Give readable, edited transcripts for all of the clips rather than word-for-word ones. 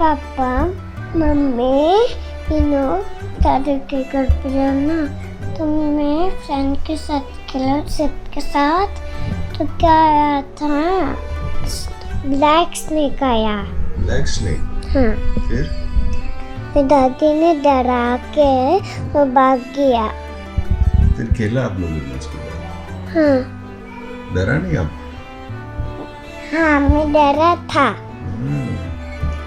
Papa mummy दादू के घर पे जाना तो मैं फ्रेंड के साथ खेला सिप के साथ तो क्या आया था ब्लैक स्नेक आया ब्लैक स्नेक हाँ फिर दादी ने डरा के वो भाग गया फिर खेला आप लोगों ने उसके बाद हाँ डरा नहीं आप हाँ मैं डरा था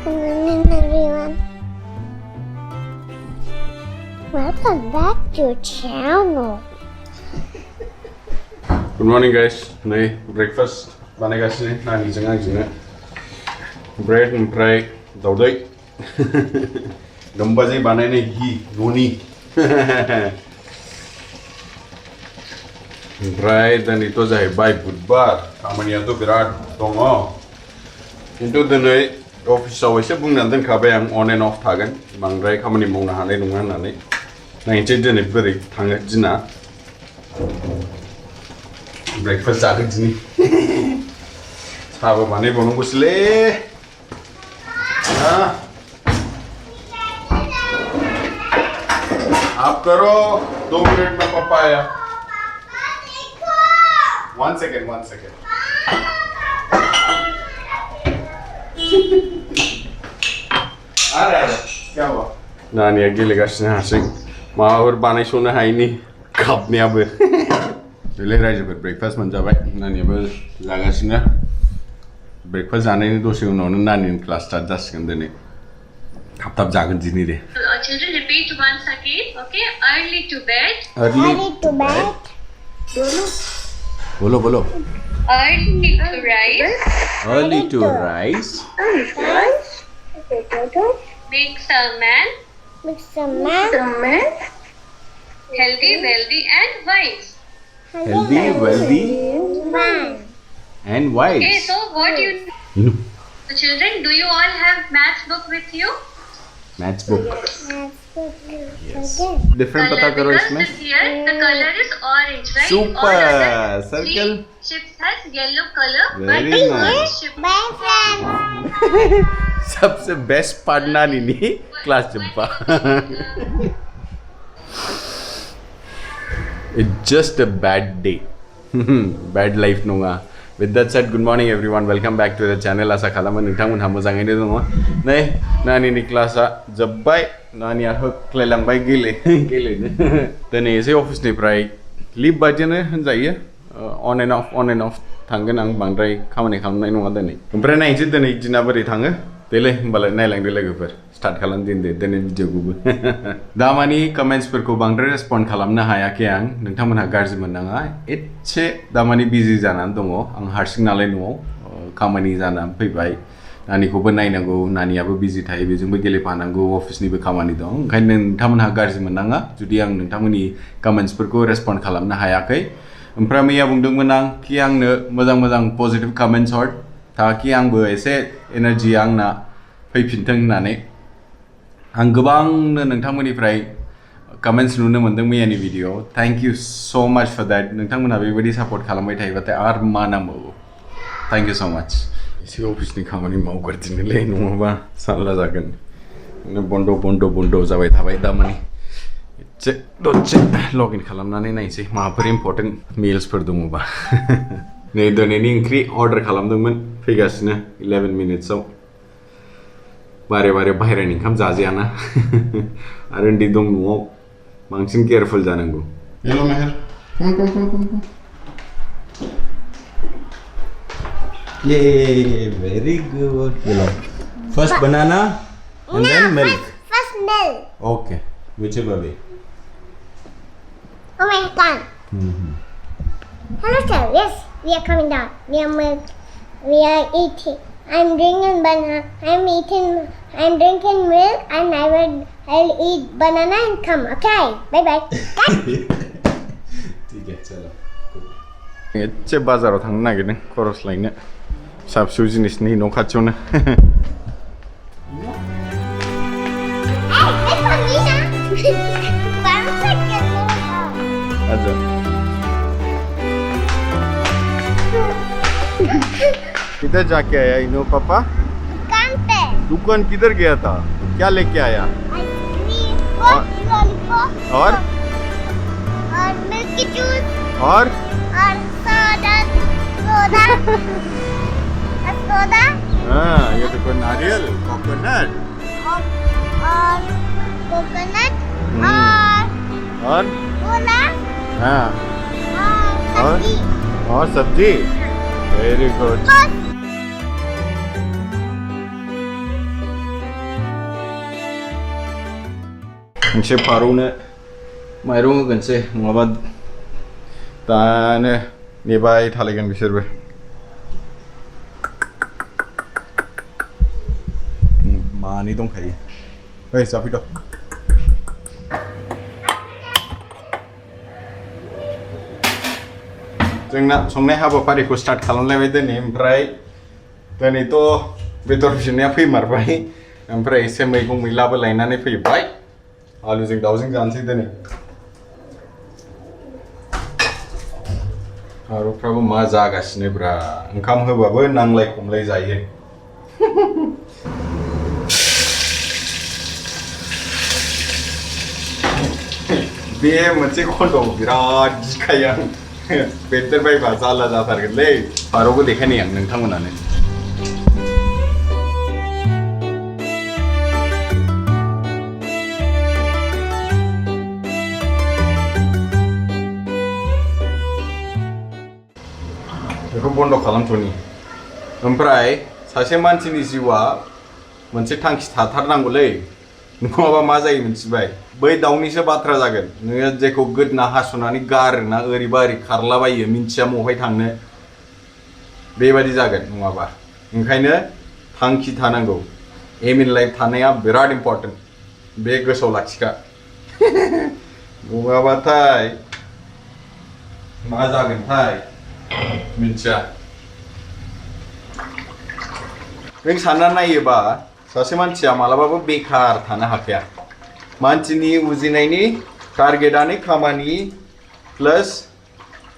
Good morning everyone. Welcome back to channel. Good morning guys. Nay breakfast बानायगासिनो नानिजों आंजोंनो ब्रेड ओमफ्राय दावदै गम्बाजै बानायनाय घि न'नि ओमफ्राय दिनैथ' जाहैबाय बुधबार खामानियाथ' बिराद दङ खिन्थु दिनै अफिसाव एसे बुंनानै दोनखाबाय आं अन एन्ड अफ थागोन बांद्राय खामानि मावनो हानाय नङा होननानै नायनोसै दिनै बोरै थाङो दिना ब्रेकफास्ट जागोन दिनै साहाबो बानायबावनांगौसैलै आप करो 2 मिनट में पापा आया 1 सेकेंड अरे क्या हुआ नानिया गेलेगासिनो हारसिं माबाफोर बानायस'नो हायैनि गाबनायाबो दिनै रायजोफोर ब्रेकफास्ट मोनजाबाय नानियाबो जागासिनो ब्रेकफास्ट जानायनि दसे उनावनो नानिनि क्लास स्टार्ट जासिगोन दिनै थाब जागोन दिनै दे Children, repeat once again, okay? Early to bed. Early to bed. बोलो Early to rise. early to rise Makes a man Mix a man. healthy, wealthy, and wise. healthy wealthy One. and wise Okay, so what you children, do you all have maths book with you? maths book Yes. different पता करो Because इसमें here the color is orange, right? Super. All other Circle. ships has yellow color, Very but nice. one ship. Bye friends. सबसे best part नानी class Zampa It's just a bad day. Bad life नङा. With that said, good morning everyone. Welcome back to the channel. आसा खालामो नोंथांमोनहा मोजाङैनो दङ. नै नानिनि क्लासा जोब्बाय. नानिया होख्लायलांबाय गेलेनो. दिनै एसे अफिसनिफ्राय लिभ बादियानो होनजायो. अन एन्ड अफ थांगोन आं बांद्राय खामानि खालामनाय नङा दिनै. ओमफ्राय नायनोसै दिनै दिना बोरै थाङो. देलै होमबालाय नायलांदो लोगोफोर स्टार्ट खालामदिनदो दिनै भिडिअखौबो दा मानि कमेन्ट्सफोरखौ बांद्राय रेसपन्ड खालामनो हायाखै आं नोंथांमोनहा गाज्रि मोननाङा एसे दा मानि बिजि जानानै दङ आं हारसिं नालाय न'आव खामानि जानानै फैबाय नानिखौबो नायनांगौ नानियाबो बिजि थायो बेजोंबो गेलेफानांगौ अफिसनिबो खामानि दं ओंखायनो नोंथांमोनहा गाज्रि मोननाङा जुदि आं नोंथांमोननि कमेन्ट्सफोरखौ रेसपन्ड खालामनो हायाखै ओमफ्राय मैया बुंदोंमोन आं कि आंनो मोजां पजिटिभ कमेन्ट्स हर ताकि आंबो एसे एनार्जि आंना फैफिनथों होननानै आं गोबांनो नोंथांमोननिफ्राय कमेन्ट्स नुनो मोनदों मैयानि video thank you so much for that नोंथांमोनहा बेबायदि सापर्ट खालामबाय थायोबाथाय आरो मा नांबावगौ थैंक यू सो मच एसे अफिसनि खामानि मावगारदिनोलै नङाबा सानला जागोन बन्द' जाबाय थाबाय दामानि एसे दसे लगइन खालामनानै नायनोसै माबाफोर इम्पर्टेन्ट मेल्सफोर दङबा नै दिनैनि ओंख्रि अर्डार खालामदोंमोन फैगासिनो 11 मिनिट्सआव बारे बाहेरानि ओंखाम जाजायाना आरो उन्दै दं न'आव बांसिन केयारफुल जानांगौ hello Mehar come Yay, very good. First banana and then milk. First milk. Okay, whichever way. Oh my god. Hello sir, yes, we are coming down. We are eating. I'm drinking banana. I'm drinking milk and I'll eat banana and come. Okay, bye bye. ठीक है चलो एसे बाजाराव थांनो नागिरदों खरस लायनो फिसा फिसौ जिनिसनि न' खाथियावनो किधर जाके आया इनो पापा दुकान पे दुकान किधर गया था? क्या लेके आया? आइसक्रीम और लॉलीपॉप और मिल्की जूस और सोडा सोडा हाँ ये तो कोई नारियल कोकोनट और कोकोनट और और कोला हाँ और सब्जी और सब्जी वेरी गुड मोनसे फारौनो माइरं होगोनसै नङाबा दानो नेबाय थालायगोन बिसोरबो मानै दंखायो ओइ जाफैद' जोंना संनाय हाबाफारिखौ स्टार्ट खालामलायबाय दिनै ओमफ्राय दिनैथ' बेदर बिनाया फैमारबाय ओमफ्राय एसे मैगं मैलाबो लायनानै फैबाय आलुजों दाउजों जानोसै दिनै फारौफ्राबो मा जागासिनो ब्रा ओंखाम होबाबो नांलाय खमलाय जायो बे मोनसे खन्द'आव बिराद गिखायो आं बेदर बायबा जारला जाथारगोनलै फारौबो देखायनाय आं नोंथांमोनानो बेखौ बन्द खालामथ'नि ओमफ्राय सासे मानसिनि जिउआ मोनसे थांखि थाथारनांगौलै नङाबा मा जायो मिथिबाय बै दाउनिसो बाथ्रा जागोन नोङो जेखौ गोदना हास'नानै गारोना ओरैबा ओरै खारलाबायो मिन्थिया बहाय थांनो बेबादि जागोन नङाबा ओंखायनो थांखि थानांगौ एम इन लाइफ थानाया बिराद इम्परटेन्ट बे गोसोआव लाखिखा नङाबाथाय मा जागोनथाय मिन्थिया नों सानना नायोबा सासे मानसिया मालाबाबो बेकार थानो हाखाया मानसिनि उजिनायनि टारगेटआनो खामानि प्लास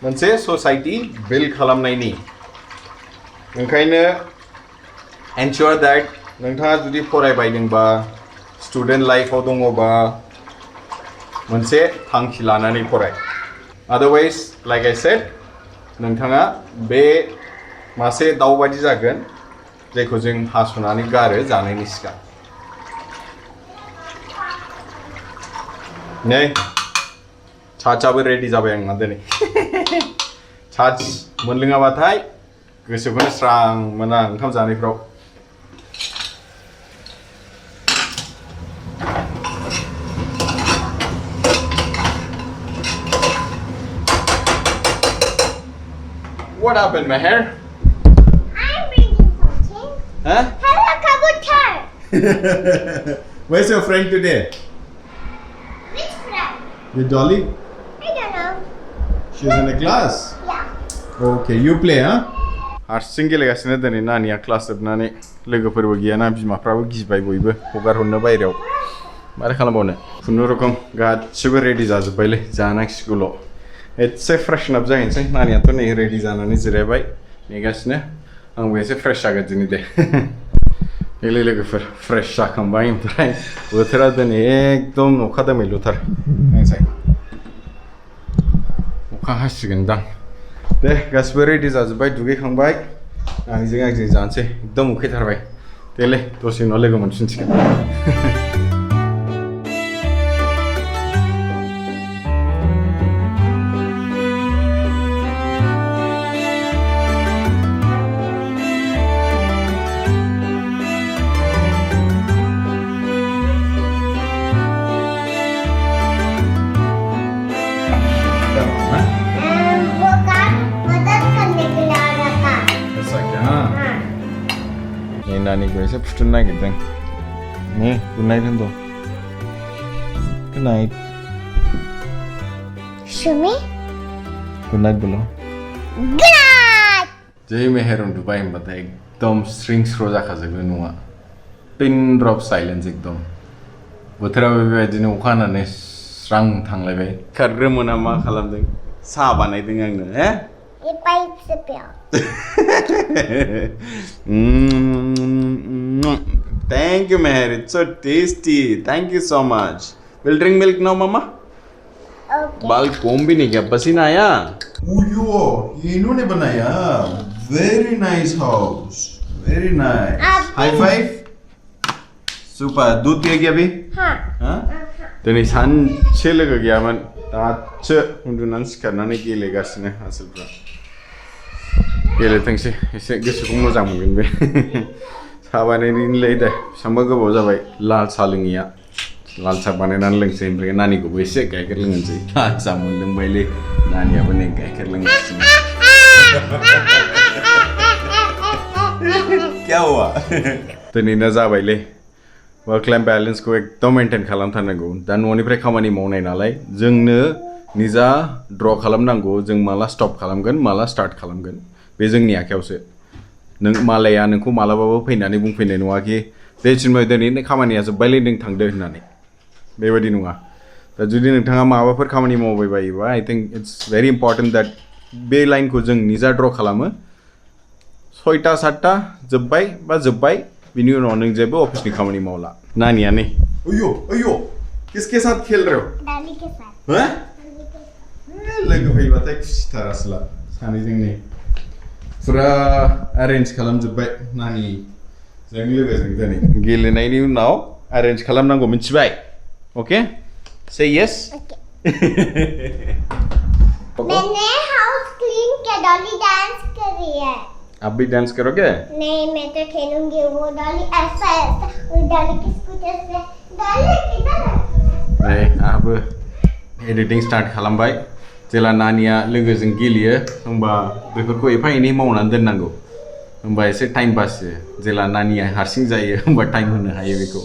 मोनसे ससाइटि बिल्ड खालामनायनि ओंखायनो एनश्योर दैट नोंथाङा जुदि फरायबायदोंबा स्टुडेन्ट लाइफआव दङबा मोनसे थांखि लानानै फराय आदारवाइज लाइक आइ सेड नोंथाङा बे मासे दाउ बायदि जागोन जायखौ जों हास'नानै गारो जानायनि सिगां नै चाचाबो रेडि जाबाय आंना दिनै चाच मोनलोङाबाथाय गोसोखौनो स्रां मोना ओंखाम जानायफ्राव What happened, Meher? I'm bringing something. Huh? Hello, Kabutar. Where's your friend today? Which friend? With Dolly? I don't know. She's in a class? Yeah. Okay, you play, huh? हारसिं गेलेगासिनो दिनै नानिया क्लास जोबनानै लोगोफोरबो गैयाना बिमाफ्राबो गिबाय बयबो हगार हरनो बायरायाव मारै खालामबावनो खुनुरुखुम गासिबो रेडि जाजोब्बायलै जानांसिगौल' एसे फ्रेशन आप जाहैनोसै नानियाथ' नै रेडि जानानै जिरायबाय नेगासिनो आंबो एसे फ्रेश जागोन दिनै दे देग्लाय लोगोफोर फ्रेश जाखांबाय ओमफ्राय बोथोरा दिनै एकदम अखा दोमैलुथार नायसाय अखा हासिगोनदां दे गासिबो रेडि जाजोब्बाय दुगैखांबाय नानिजों आंजों जानोसै एकदम उखैथारबाय देलै दसे उनाव लोगो मोनफिनसिगोन वो काम मदद करने के लिए आ रहा था ऐसा क्या नै नानीको एसे फुथुनो नागिरदों नै गुड नाइट होनद गुड नाइट सुमी गुड नाइट बोलो गुड नाइट जै मेहेर उन्दुबाय होनबाथाय एकदम स्रिं स्र' जाखाजोबो न'आ पिन ड्रप साइलेन्स एकदम बोथोराबो बेबायदिनो अखा हानानै स्रां थांलायबाय खारग्रोमोना मा खालामदों साहा बानायदों आंनो हे ये पाइप से पिया Thank you, Meher. It's so tasty. Thank you so much. We'll drink milk now, Mama. Okay. बाल कोम भी नहीं किया पसीना आया ओयो इन्होंने बनाया very nice house very nice high five super दूध पिए क्या अभी हाँ. दिनै सानसे लोगो गैयामोन दासो उन्दुनानै सिखारनानै गेलेगासिनो आसोलफ्रा गेलेथोंसै एसे गोसोखौ मोजां मोनगोन बे साबानायनिलाय दे बेसेबांबा गोबाव जाबाय लाल साहा लोङैया लाल साहा बानायनानै लोंसै ओमफ्राय नानिखौबो एसे गाइखेर लोंहोनोसै लाल साहा मोनलोंबायलै नानियाबो नै गाइखेर लोंगासिनो क्या हुआ दिनैना जाबायलै वर्क लाइफ बेलेन्सखौ एकदम मेनटेन खालामथारनांगौ दा न'निफ्राय खामानि मावनाय नालाय जोंनो निजा ड्र खालामनांगौ जों माला स्टप खालामगोन माला स्टार्ट खालामगोन बे जोंनि आखायावसो नों मालाया नोंखौ मालाबाबो फैनानै बुंफैनाय नङा कि दे चिन्मय दिनै खामानिया जोब्बायलै नों थांदो होननानै बेबायदि नङा दा जुदि नोंथाङा माबाफोर खामानि मावबाय बायोबा I think it's very important that बे लाइनखौ जों निजा ड्र खालामो 6टा 7टा जोब्बाय बा जोब्बाय बिनि उनाव नों जेबो अफिसनि खामानि मावला नानिया नै ओयो ओयो किसके साथ खेल रहे हो दादी के साथ. हैं लोगो फैबाथाय खुसिथार आसला सानैजों नै फुरा एरेन्ज खालामजोब्बाय नानि जों लोगोजों दिनै गेलेनायनि उनाव एरेन्ज खालामनांगौ मिथिबाय ओके से यस मैंने हाउस क्लीन किया. डॉली डांस कर रही है. आप भी डांस करोगे नहीं मैं तो खेलूंगी. वो डॉली ऐसा वो डॉली की स्कूटर से डॉली किधर है. नै आहाबो एडिटिं स्टार्ट खालामबाय जेला नानिया लोगोजों गेलेयो होमबा बेफोरखौ एफा एनै मावनानै दोननांगौ होमबा एसे टाइम बासियो जेला नानिया हारसिं जायो होमबा टाइम होनो हायो बेखौ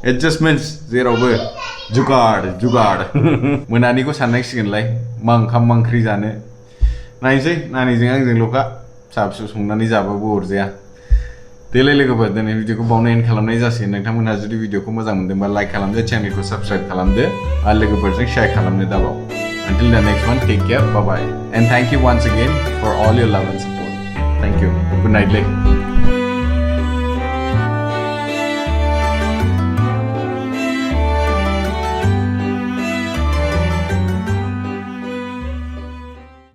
एडजास्टमेन्ट्स जेरावबो जुगाड़ जुगाड़ मोनानिखौ साननांसिगोनलाय मा ओंखाम मा ओंख्रि जानो नायनोसै नानिजों आंजोंल'खा फिसा फिसौ संनानै जाबाबो अरजाया देलाय लोगोफोर दिनै भिडिअखौ बावनो एन्ड खालामनाय जासिगोन नोंथांमोनहा जुदि भिडिअखौ मोजां मोनदोंबा लाइक खालामदो चेनेलखौ साबस्क्राइब खालामदो आरो लोगोफोरजों शेयार खालामनो दाबाव until the next one take care bye bye and thank you once again for all your love and support thank you good night